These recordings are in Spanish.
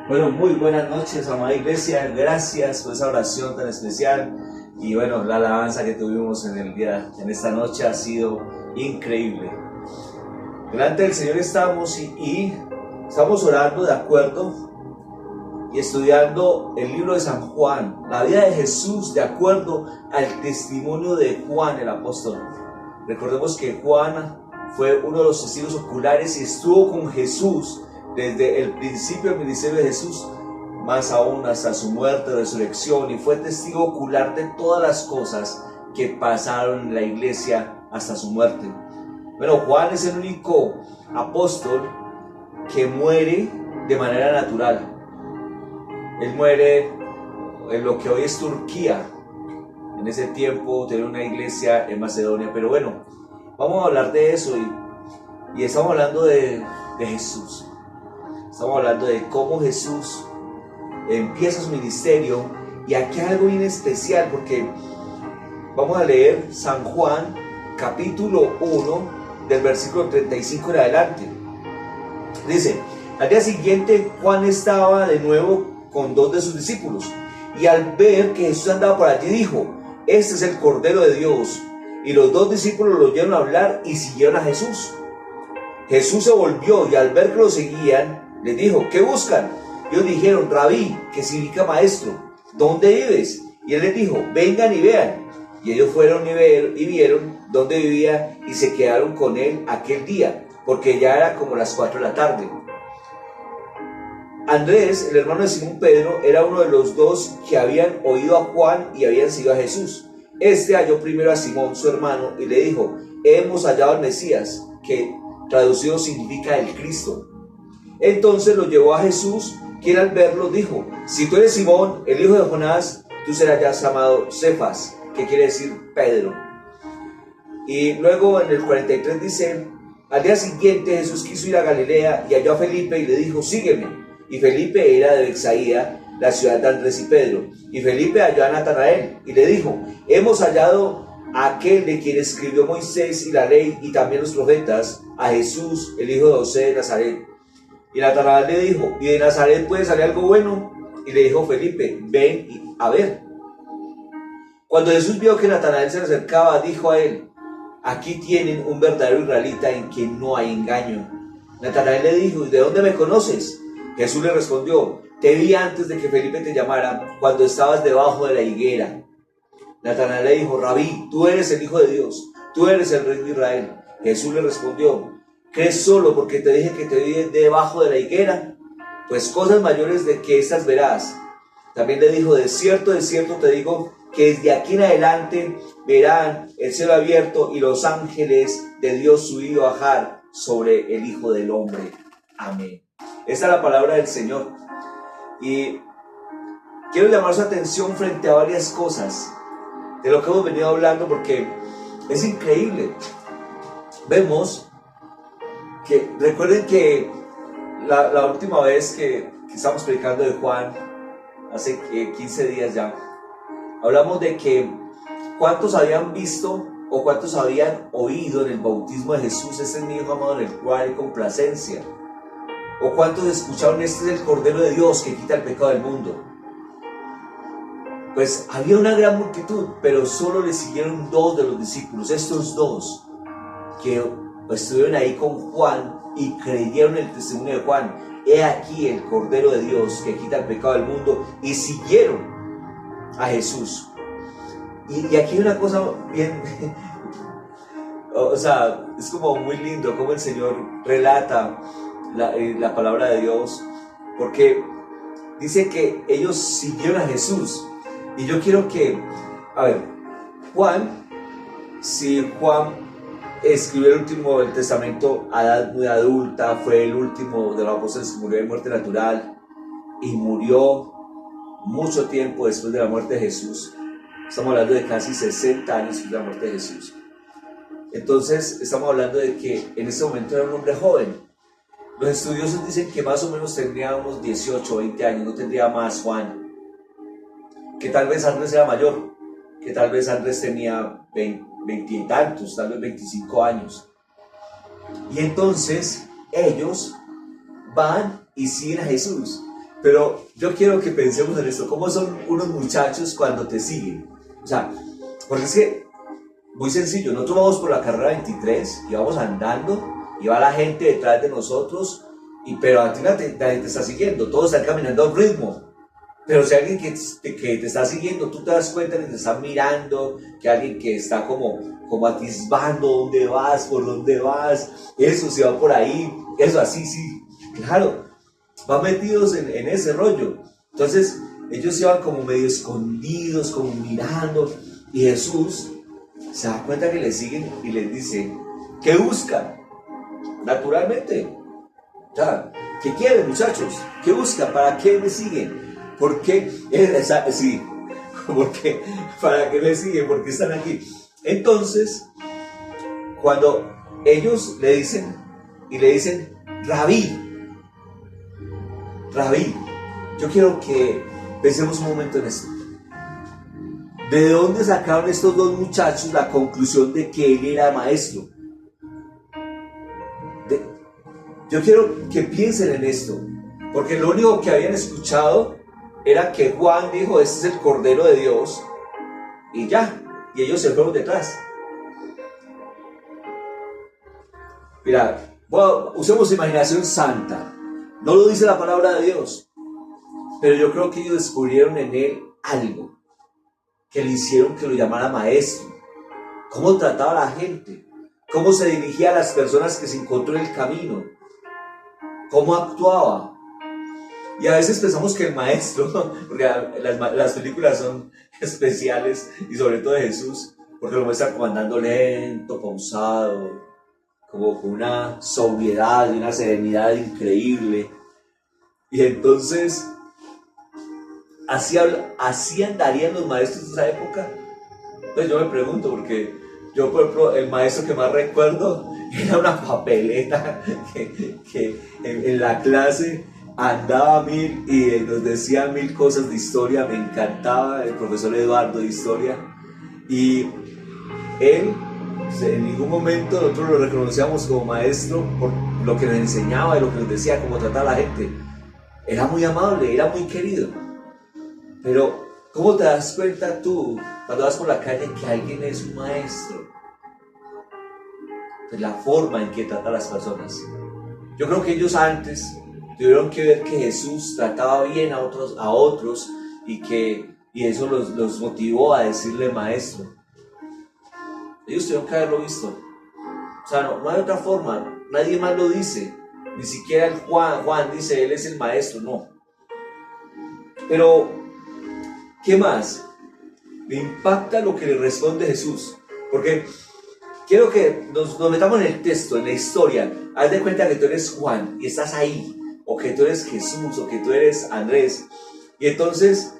Bueno, muy buenas noches, amada iglesia. Gracias por esa oración tan especial. Y bueno, la alabanza que tuvimos en esta noche ha sido increíble. Delante del Señor estamos y estamos orando de acuerdo y estudiando el libro de San Juan, la vida de Jesús de acuerdo al testimonio de Juan el apóstol. Recordemos que Juan fue uno de los testigos oculares y estuvo con Jesús desde el principio del ministerio de Jesús, más aún hasta su muerte, resurrección, y fue testigo ocular de todas las cosas que pasaron en la iglesia hasta su muerte. Bueno, Juan es el único apóstol que muere de manera natural. Él muere en lo que hoy es Turquía. En ese tiempo tenía una iglesia en Macedonia, pero bueno, vamos a hablar de eso y estamos hablando de Jesús. Estamos hablando de cómo Jesús empieza su ministerio, y aquí hay algo bien especial porque vamos a leer San Juan capítulo 1 del versículo 35 en adelante. Dice: al día siguiente Juan estaba de nuevo con dos de sus discípulos, y al ver que Jesús andaba por allí dijo: este es el Cordero de Dios. Y los dos discípulos lo oyeron hablar y siguieron a Jesús. Jesús se volvió y al ver que lo seguían les dijo: ¿qué buscan? Ellos dijeron: Rabí, que significa maestro, ¿dónde vives? Y él les dijo: vengan y vean. Y ellos fueron y vieron dónde vivía y se quedaron con él aquel día, porque ya era como las 4 de la tarde. Andrés, el hermano de Simón Pedro, era uno de los dos que habían oído a Juan y habían seguido a Jesús. Este halló primero a Simón, su hermano, y le dijo: hemos hallado al Mesías, que traducido significa el Cristo. Entonces lo llevó a Jesús, quien al verlo dijo: si tú eres Simón, el hijo de Jonás, tú serás ya llamado Cefas, que quiere decir Pedro. Y luego en el 43 dice: al día siguiente Jesús quiso ir a Galilea y halló a Felipe y le dijo: sígueme. Y Felipe era de Betsaida, la ciudad de Andrés y Pedro. Y Felipe halló a Natanael y le dijo: hemos hallado a aquel de quien escribió Moisés y la ley y también los profetas, a Jesús, el hijo de José de Nazaret. Y Natanael le dijo: ¿y de Nazaret puede salir algo bueno? Y le dijo Felipe: ven a ver. Cuando Jesús vio que Natanael se le acercaba, dijo a él: aquí tienen un verdadero israelita en quien no hay engaño. Natanael le dijo: ¿y de dónde me conoces? Jesús le respondió: te vi antes de que Felipe te llamara, cuando estabas debajo de la higuera. Natanael le dijo: Rabí, tú eres el Hijo de Dios, tú eres el Rey de Israel. Jesús le respondió: ¿crees solo porque te dije que te vi debajo de la higuera? Pues cosas mayores de que estas verás. También le dijo: de cierto te digo, que desde aquí en adelante verán el cielo abierto y los ángeles de Dios subir y bajar sobre el Hijo del Hombre. Amén. Esta es la palabra del Señor. Y quiero llamar su atención frente a varias cosas de lo que hemos venido hablando, porque es increíble. Vemos que, recuerden que la última vez que estamos predicando de Juan, hace 15 días ya, hablamos de que cuántos habían visto o cuántos habían oído en el bautismo de Jesús: este es mi Hijo amado en el cual hay complacencia. O cuántos escucharon: este es el Cordero de Dios que quita el pecado del mundo. Pues había una gran multitud, pero solo le siguieron 2 de los discípulos, estos 2 que estuvieron ahí con Juan y creyeron el testimonio de Juan: he aquí el Cordero de Dios que quita el pecado del mundo, y siguieron a Jesús. Y aquí hay una cosa bien o sea, es como muy lindo cómo el Señor relata la palabra de Dios, porque dice que ellos siguieron a Jesús. Y yo quiero que, a ver, si Juan escribió el último del testamento a edad muy adulta, fue el último de los apóstoles que murió de muerte natural y murió mucho tiempo después de la muerte de Jesús. Estamos hablando de casi 60 años después de la muerte de Jesús. Entonces estamos hablando de que en ese momento era un hombre joven. Los estudiosos dicen que más o menos tendría unos 18 o 20 años, no tendría más Juan. Que tal vez Andrés era mayor, que tal vez Andrés tenía 20 y tantos, tal vez 25 años. Y entonces ellos van y siguen a Jesús. Pero yo quiero que pensemos en esto, ¿cómo son unos muchachos cuando te siguen? O sea, porque es que, muy sencillo, nosotros vamos por la carrera 23 y vamos andando y va la gente detrás de nosotros, pero a ti nadie te está siguiendo, todos están caminando a un ritmo. Pero si alguien que te está siguiendo, tú te das cuenta que te están mirando, que alguien que está como atisbando dónde vas, por dónde vas, eso, si va por ahí, eso así, sí, claro, van metidos en ese rollo. Entonces, ellos iban como medio escondidos, como mirando, y Jesús se da cuenta que le siguen y les dice, ¿qué buscan? Naturalmente, ya, ¿qué quieren, muchachos? ¿Qué buscan? ¿Para qué me siguen? ¿Por qué? Sí, porque, ¿para qué me siguen? ¿Por qué están aquí? Entonces, cuando ellos le dicen, Rabí, Rabí, yo quiero que pensemos un momento en esto. ¿De dónde sacaron estos dos muchachos la conclusión de que él era maestro? Yo quiero que piensen en esto, porque lo único que habían escuchado era que Juan dijo, este es el Cordero de Dios, y ya, y ellos se fueron detrás. Mira, usemos imaginación santa, no lo dice la palabra de Dios, pero yo creo que ellos descubrieron en él algo que le hicieron que lo llamara maestro. Cómo trataba a la gente, cómo se dirigía a las personas que se encontró en el camino, cómo actuaba. Y a veces pensamos que el maestro, porque las películas son especiales, y sobre todo de Jesús, porque lo muestran como andando lento, pausado, como con una sobriedad y una serenidad increíble. Y entonces, ¿así andarían los maestros de esa época? Pues yo me pregunto, porque yo, por ejemplo, el maestro que más recuerdo era una papeleta que en la clase andaba mil y nos decía mil cosas de historia. Me encantaba el profesor Eduardo de historia, y él, en ningún momento nosotros lo reconocíamos como maestro por lo que nos enseñaba y lo que nos decía, cómo trataba a la gente. Era muy amable, era muy querido. Pero ¿cómo te das cuenta tú cuando vas por la calle que alguien es un maestro? Pues la forma en que trata a las personas. Yo creo que ellos antes tuvieron que ver que Jesús trataba bien a otros y eso los motivó a decirle maestro. Ellos tuvieron que haberlo visto. O sea, no hay otra forma. Nadie más lo dice. Ni siquiera el Juan dice, él es el maestro. No. Pero, ¿qué más? Me impacta lo que le responde Jesús. Porque quiero que nos metamos en el texto, en la historia. Haz de cuenta que tú eres Juan y estás ahí. O que tú eres Jesús, o que tú eres Andrés. Y entonces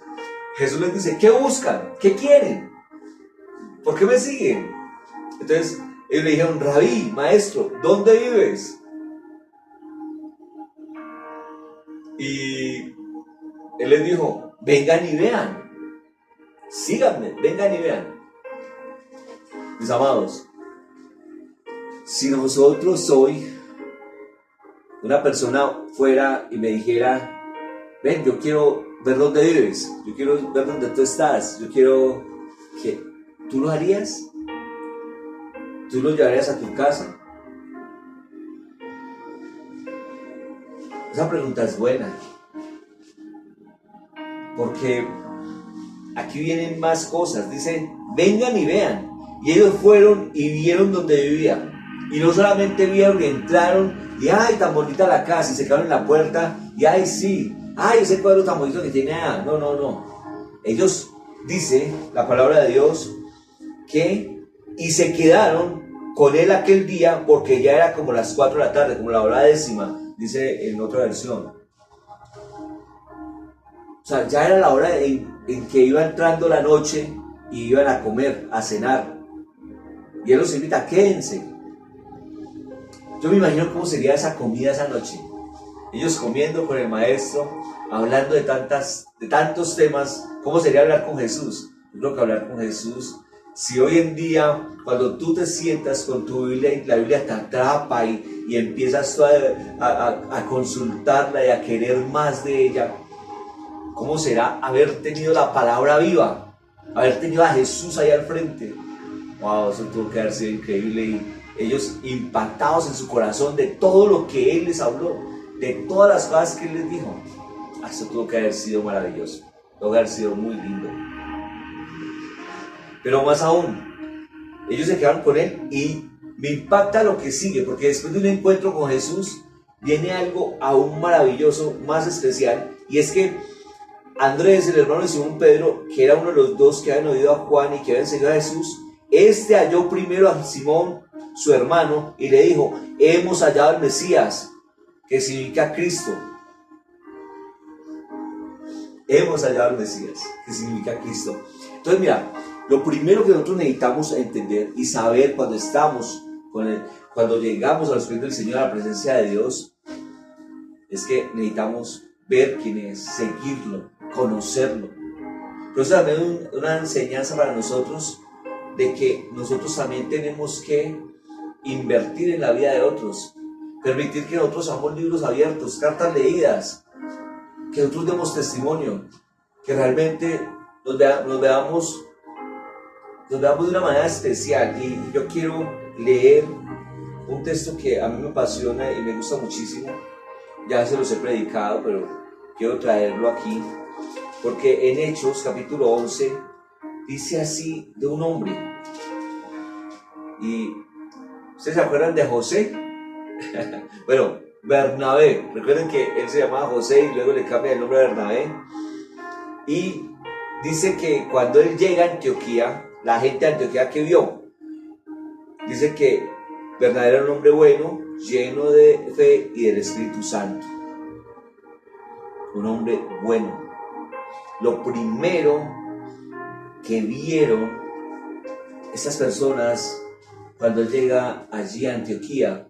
Jesús les dice, ¿qué buscan? ¿Qué quieren? ¿Por qué me siguen? Entonces ellos le dijeron, Rabí, maestro, ¿dónde vives? Y él les dijo, vengan y vean. Síganme, vengan y vean. Mis amados, si nosotros hoy una persona fuera y me dijera, ven, yo quiero ver dónde vives, yo quiero ver dónde tú estás, yo quiero que... ¿Tú lo harías? ¿Tú lo llevarías a tu casa? Esa pregunta es buena, porque aquí vienen más cosas. Dice, vengan y vean. Y ellos fueron y vieron donde vivía. Y no solamente vieron y entraron y ay, tan bonita la casa, y se quedaron en la puerta y ay, sí, ay, ese cuadro tan bonito que tiene. No. Ellos, dice la palabra de Dios, que y se quedaron con él aquel día, porque ya era como las 4 de la tarde, como la hora 10ª, dice en otra versión. O sea, ya era la hora en que iba entrando la noche y iban a comer, a cenar. Y él los invita, quédense. Yo me imagino cómo sería esa comida esa noche. Ellos comiendo con el maestro, hablando de tantos temas. ¿Cómo sería hablar con Jesús? Yo creo que hablar con Jesús, si hoy en día, cuando tú te sientas con tu Biblia y la Biblia te atrapa y empiezas a consultarla y a querer más de ella, ¿Cómo será haber tenido la palabra viva? Haber tenido a Jesús ahí al frente. Wow, eso tuvo que haber sido increíble. Y ellos impactados en su corazón de todo lo que Él les habló, de todas las cosas que Él les dijo. Eso tuvo que haber sido maravilloso. Tuvo que haber sido muy lindo. Pero más aún, ellos se quedaron con Él y me impacta lo que sigue, porque después de un encuentro con Jesús viene algo aún maravilloso, más especial, y es que Andrés, el hermano de Simón Pedro, que era uno de los dos que habían oído a Juan y que habían seguido a Jesús, halló primero a Simón, su hermano, y le dijo: hemos hallado al Mesías, que significa Cristo. Hemos hallado al Mesías, que significa Cristo. Entonces mira, lo primero que nosotros necesitamos entender y saber cuando llegamos a los pies del Señor, a la presencia de Dios, es que necesitamos ver quién es, seguirlo, conocerlo. Pero eso también es una enseñanza para nosotros de que nosotros también tenemos que invertir en la vida de otros, permitir que nosotros seamos libros abiertos, cartas leídas, que nosotros demos testimonio, que realmente nos veamos de una manera especial. Y yo quiero leer un texto que a mí me apasiona y me gusta muchísimo. Ya se los he predicado, pero quiero traerlo aquí, porque en Hechos capítulo 11 dice así de un hombre. Y ¿ustedes se acuerdan de José? Bueno, Bernabé. Recuerden que él se llamaba José y luego le cambia el nombre a Bernabé. Y dice que cuando él llega a Antioquía, la gente de Antioquía que vio, dice que Bernabé era un hombre bueno, lleno de fe y del Espíritu Santo. Un hombre bueno. Lo primero que vieron estas personas cuando él llega allí a Antioquía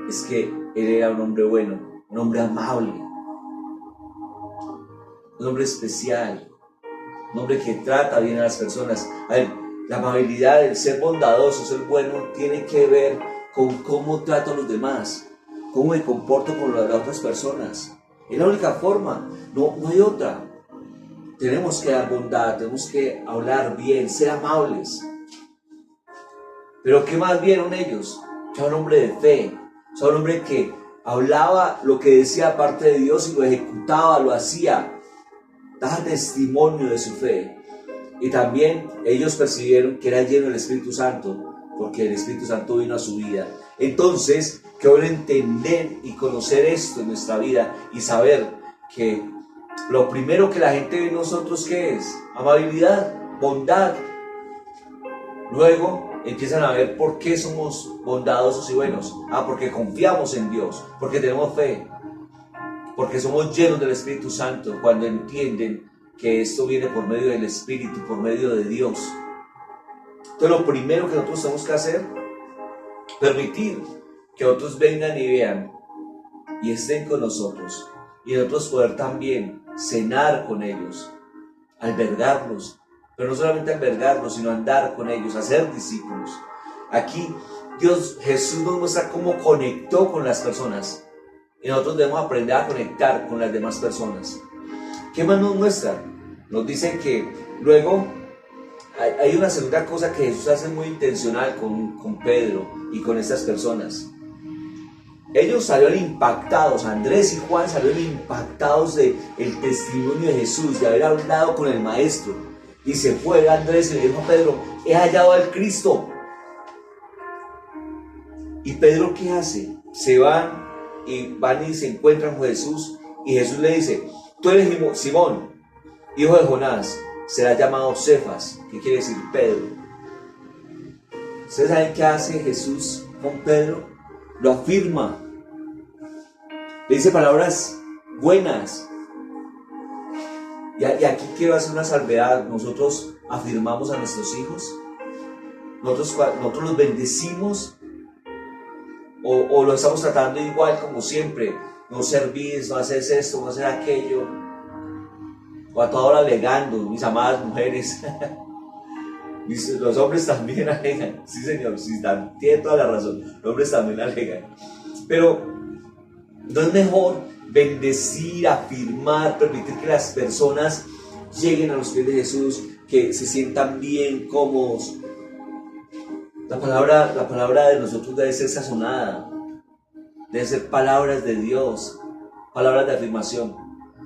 es que él era un hombre bueno, un hombre amable, un hombre especial, un hombre que trata bien a las personas. A ver, la amabilidad, el ser bondadoso, ser bueno, tiene que ver con cómo trato a los demás, cómo me comporto con las otras personas. Es la única forma, no hay otra. Tenemos que dar bondad, tenemos que hablar bien, ser amables. Pero ¿qué más vieron ellos? Era un hombre de fe, era un hombre que hablaba lo que decía aparte de Dios y lo ejecutaba, lo hacía, daba testimonio de su fe. Y también ellos percibieron que era lleno del Espíritu Santo, porque el Espíritu Santo vino a su vida. Entonces, que bueno entender y conocer esto en nuestra vida y saber que lo primero que la gente ve en nosotros, ¿qué es? Amabilidad, bondad. Luego empiezan a ver por qué somos bondadosos y buenos. Porque confiamos en Dios, porque tenemos fe, porque somos llenos del Espíritu Santo, cuando entienden que esto viene por medio del Espíritu, por medio de Dios. Entonces lo primero que nosotros tenemos que hacer, permitir que otros vengan y vean y estén con nosotros, y nosotros poder también cenar con ellos, albergarlos, pero no solamente albergarlos, sino andar con ellos, hacer discípulos. Aquí Jesús nos muestra cómo conectó con las personas, y nosotros debemos aprender a conectar con las demás personas. ¿Qué más nos muestra? Nos dice que luego hay una segunda cosa que Jesús hace muy intencional con Pedro y con estas personas. Ellos salieron impactados, Andrés y Juan salieron impactados del testimonio de Jesús, de haber hablado con el Maestro. Y se fue Andrés y le dijo a Pedro: he hallado al Cristo. ¿Y Pedro qué hace? Se van y se encuentran con Jesús, y Jesús le dice: tú eres Simón, hijo de Jonás, será llamado Cefas, que quiere decir Pedro. ¿Ustedes saben qué hace Jesús con Pedro? Lo afirma, le dice palabras buenas. Y aquí quiero hacer una salvedad. Nosotros afirmamos a nuestros hijos, nosotros los bendecimos, o lo estamos tratando igual como siempre: no servís, no haces esto, no haces aquello, o a toda hora alegando, mis amadas mujeres. Los hombres también alegan, sí señor, sí, tiene toda la razón, los hombres también alegan. Pero no es mejor bendecir, afirmar, permitir que las personas lleguen a los pies de Jesús, que se sientan bien, cómodos. La palabra de nosotros debe ser sazonada, debe ser palabras de Dios, palabras de afirmación.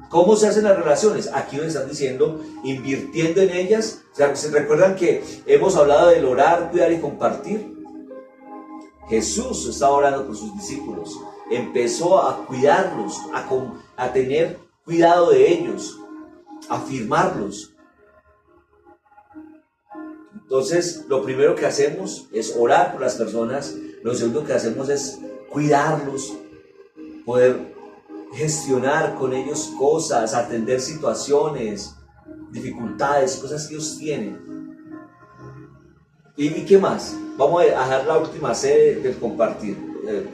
¿Cómo se hacen las relaciones? Aquí nos están diciendo, invirtiendo en ellas. O sea, ¿se recuerdan que hemos hablado del orar, cuidar y compartir? Jesús estaba orando por sus discípulos, empezó a cuidarlos, a tener cuidado de ellos, a afirmarlos. Entonces, lo primero que hacemos es orar por las personas, lo segundo que hacemos es cuidarlos, poder gestionar con ellos cosas, atender situaciones, dificultades, cosas que ellos tienen. ¿Y qué más? Vamos a dejar la última C del compartir.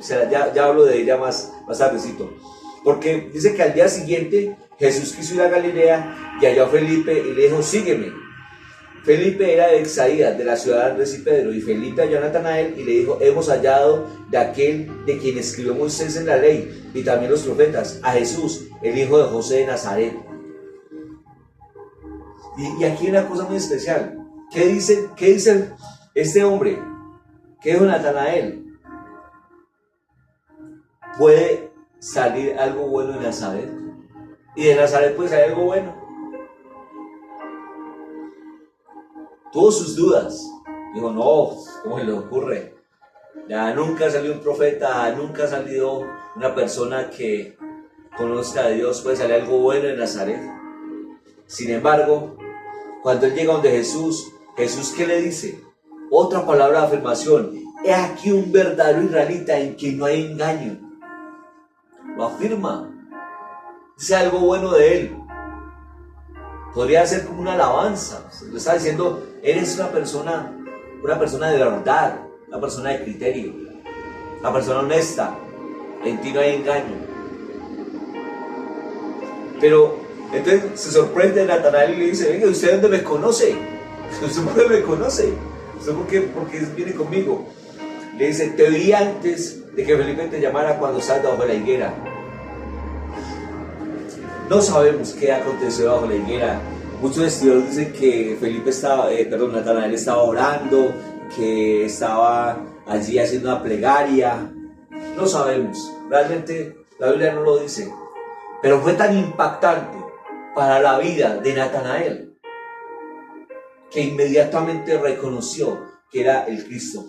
Ya hablo de ella más tardecito. Porque dice que al día siguiente Jesús quiso ir a Galilea y halló a Felipe y le dijo, sígueme. Felipe era de Bethsaida, de la ciudad de Andrés y Pedro, y Felipe halló a Natanael y le dijo, hemos hallado de aquel de quien escribió Moisés en la ley y también los profetas, a Jesús, el hijo de José de Nazaret. Y aquí hay una cosa muy especial. ¿Qué dice este hombre? ¿Qué dijo Natanael? ¿Puede salir algo bueno de Nazaret? ¿Y de Nazaret puede salir algo bueno? Tuvo sus dudas. Dijo, no, ¿cómo le ocurre? Ya nunca ha salido un profeta, nunca ha salido una persona que conozca a Dios, puede salir algo bueno de Nazaret. Sin embargo, cuando él llega donde Jesús, ¿qué le dice? Otra palabra de afirmación. He aquí un verdadero israelita en quien no hay engaño. Lo afirma. Dice algo bueno de él. Podría ser como una alabanza. Le está diciendo, eres una persona de verdad, una persona de criterio, una persona honesta, en ti no hay engaño. Pero entonces se sorprende Natanael y le dice, venga, ¿usted dónde me conoce? ¿Usted por qué me conoce? ¿Usted por qué viene conmigo? Le dice, te vi antes de que Felipe te llamara cuando estabas bajo la higuera. No sabemos qué aconteció bajo la higuera. Muchos estudiosos dicen que Natanael estaba orando, que estaba allí haciendo una plegaria. No sabemos, realmente la Biblia no lo dice. Pero fue tan impactante para la vida de Natanael que inmediatamente reconoció que era el Cristo,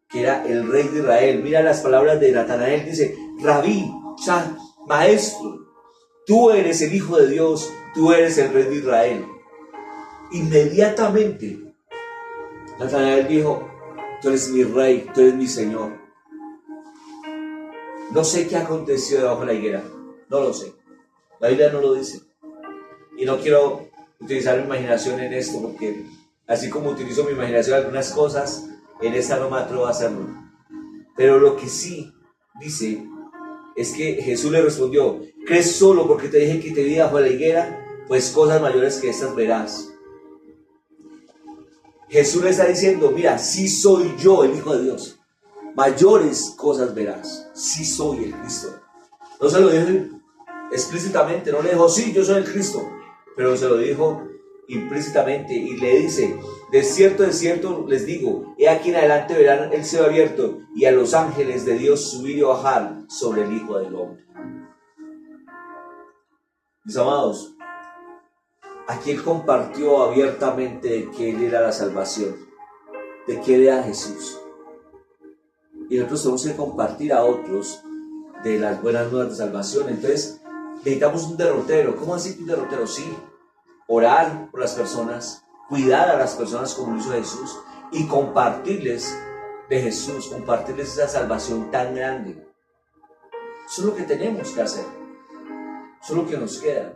que era el Rey de Israel. Mira las palabras de Natanael, dice, Rabí, o sea, maestro, tú eres el Hijo de Dios, tú eres el Rey de Israel. Inmediatamente Natanael dijo, tú eres mi Rey, tú eres mi Señor. No sé qué aconteció debajo de la higuera, no lo sé, la Biblia no lo dice. Y no quiero utilizar mi imaginación en esto, porque así como utilizo mi imaginación en algunas cosas, en esta no me atrevo a hacerlo. Pero lo que sí dice es que Jesús le respondió, ¿crees solo porque te dije que te vi bajo la higuera? Pues cosas mayores que estas verás. Jesús le está diciendo, mira, sí soy yo el Hijo de Dios. Mayores cosas verás. Sí soy el Cristo. No se lo dijo explícitamente, no le dijo, sí, yo soy el Cristo. Pero se lo dijo implícitamente y le dice, de cierto les digo, he aquí en adelante verán el cielo abierto y a los ángeles de Dios subir y bajar sobre el Hijo del Hombre. Mis amados, aquí él compartió abiertamente de que él era la salvación, de que él era Jesús. Y nosotros tenemos que compartir a otros de las buenas nuevas de salvación. Entonces necesitamos un derrotero. ¿Cómo así un derrotero? Sí, orar por las personas, cuidar a las personas como lo hizo Jesús y compartirles de Jesús, compartirles esa salvación tan grande. Eso es lo que tenemos que hacer. Eso es lo que nos queda.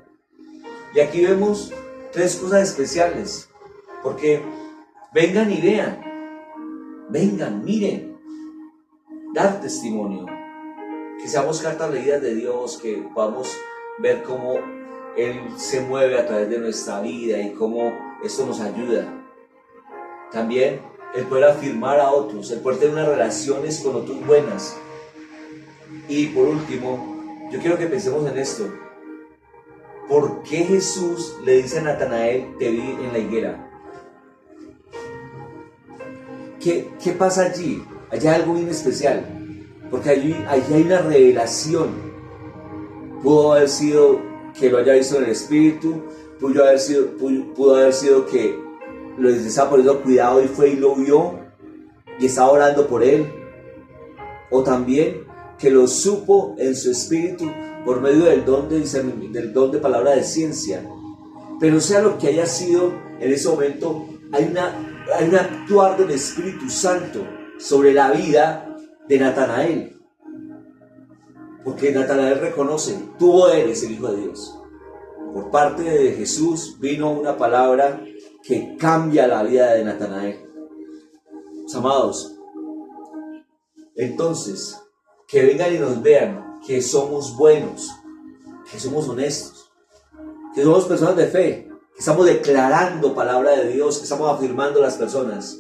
Y aquí vemos tres cosas especiales, porque vengan y vean, vengan, miren, dar testimonio, que seamos cartas leídas de Dios, que podamos ver cómo Él se mueve a través de nuestra vida y cómo esto nos ayuda. También el poder afirmar a otros, el poder tener unas relaciones con otros buenas. Y por último, yo quiero que pensemos en esto. ¿Por qué Jesús le dice a Natanael, te vi en la higuera? ¿Qué pasa allí? Allí hay algo bien especial, porque allí hay una revelación. Pudo haber sido que lo haya visto en el Espíritu, pudo haber sido que lo estaba poniendo cuidado y fue y lo vio y estaba orando por él, o también que lo supo en su espíritu por medio del don de palabra de ciencia. Pero sea lo que haya sido, en ese momento hay un actuar del Espíritu Santo sobre la vida de Natanael, porque Natanael reconoce, tú eres el Hijo de Dios. Por parte de Jesús vino una palabra que cambia la vida de Natanael. Mis amados, entonces, que vengan y nos vean que somos buenos, que somos honestos, que somos personas de fe, que estamos declarando palabra de Dios, que estamos afirmando a las personas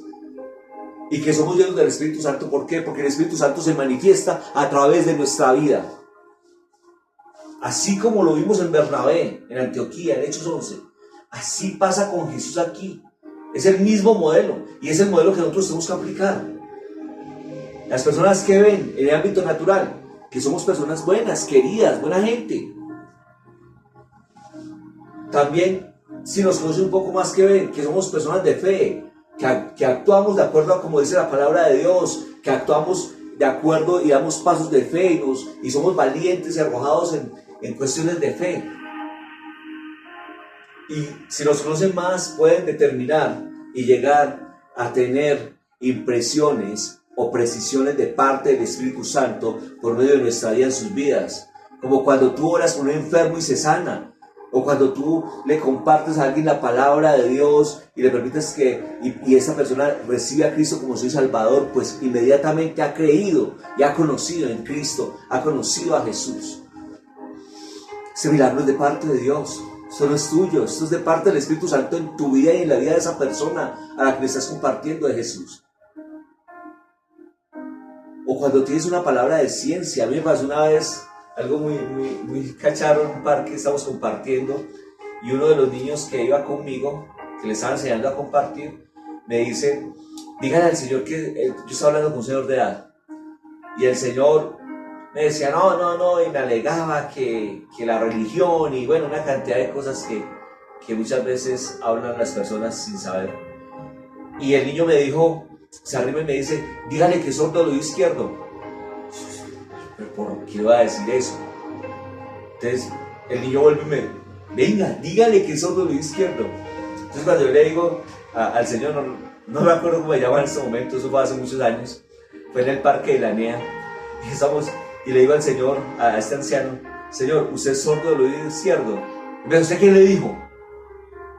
y que somos llenos del Espíritu Santo. ¿Por qué? Porque el Espíritu Santo se manifiesta a través de nuestra vida. Así como lo vimos en Bernabé, en Antioquía, en Hechos 11, así pasa con Jesús aquí. Es el mismo modelo y es el modelo que nosotros tenemos que aplicar. Las personas que ven en el ámbito natural, que somos personas buenas, queridas, buena gente. También, si nos conocen un poco más, que ven que somos personas de fe, que actuamos de acuerdo a como dice la palabra de Dios, que actuamos de acuerdo y damos pasos de fe y somos valientes y arrojados en cuestiones de fe. Y si nos conocen más, pueden determinar y llegar a tener impresiones o precisiones de parte del Espíritu Santo por medio de nuestra vida en sus vidas. Como cuando tú oras por un enfermo y se sana, o cuando tú le compartes a alguien la palabra de Dios y le permites que y esa persona recibe a Cristo como su Salvador, pues inmediatamente ha creído y ha conocido en Cristo, ha conocido a Jesús. Ese milagro es de parte de Dios. Esto no es tuyo, esto es de parte del Espíritu Santo en tu vida y en la vida de esa persona a la que le estás compartiendo de Jesús. O cuando tienes una palabra de ciencia. A mí me pasó una vez algo muy cacharro en un parque, estamos compartiendo, y uno de los niños que iba conmigo, que le estaba enseñando a compartir, me dice, dígale al Señor que yo estaba hablando con un señor de edad, y el Señor me decía, no, y me alegaba que la religión, y bueno, una cantidad de cosas que muchas veces hablan las personas sin saber. Y el niño me dijo, se arrima y me dice, dígale que es sordo del oído izquierdo. ¿Pero por qué va a decir eso? Entonces el niño vuelve y me, venga, dígale que es sordo del oído izquierdo. Entonces cuando yo le digo al Señor, no me acuerdo cómo me llama en este momento, eso fue hace muchos años, fue en el parque de la NEA, y le digo al Señor, a este anciano, Señor, ¿usted es sordo del oído izquierdo? ¿Pero usted qué le dijo?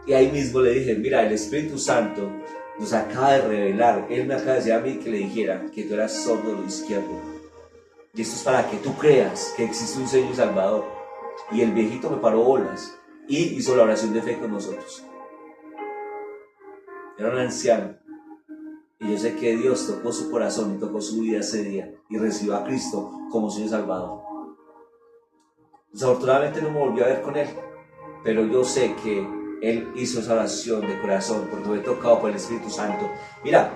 Y ahí mismo le dije, mira, el Espíritu Santo nos acaba de revelar, Él me acaba de decir a mí que le dijera que tú eras sordo del oído izquierdo. Y esto es para que tú creas que existe un Señor Salvador. Y el viejito me paró bolas y hizo la oración de fe con nosotros. Era un anciano. Y yo sé que Dios tocó su corazón y tocó su vida ese día y recibió a Cristo como Señor Salvador. Desafortunadamente no me volví a ver con él, pero yo sé que él hizo esa oración de corazón porque fue tocado por el Espíritu Santo. Mira,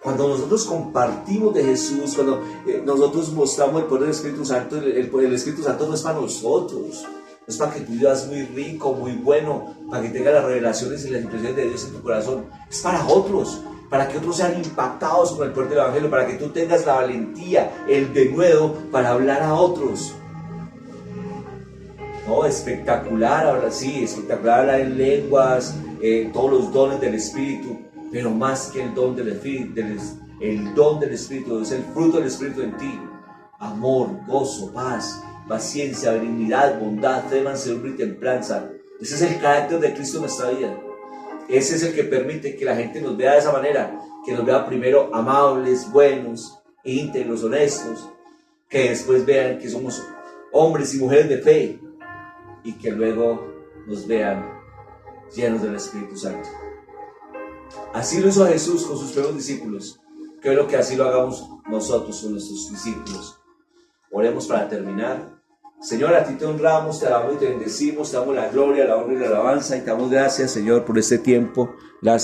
cuando nosotros compartimos de Jesús, cuando nosotros mostramos el poder del Espíritu Santo, el Espíritu Santo no es para nosotros, no es para que tú vivas muy rico, muy bueno, para que tengas las revelaciones y las impresiones de Dios en tu corazón, es para otros, para que otros sean impactados por el poder del Evangelio, para que tú tengas la valentía, el denuedo para hablar a otros. No, espectacular, ahora sí, espectacular hablar en lenguas, todos los dones del Espíritu, pero más que el don del Espíritu, el don del Espíritu es el fruto del Espíritu en ti: amor, gozo, paz, paciencia, benignidad, bondad, fe, mansedumbre y templanza. Ese es el carácter de Cristo en nuestra vida. Ese es el que permite que la gente nos vea de esa manera, que nos vea primero amables, buenos, íntegros, honestos, que después vean que somos hombres y mujeres de fe y que luego nos vean llenos del Espíritu Santo. Así lo hizo Jesús con sus primeros discípulos. Creo que así lo hagamos nosotros con nuestros discípulos. Oremos para terminar. Señor, a ti te honramos, te alabamos y te bendecimos, te damos la gloria, la honra y la alabanza y te damos gracias, Señor, por este tiempo. Gracias.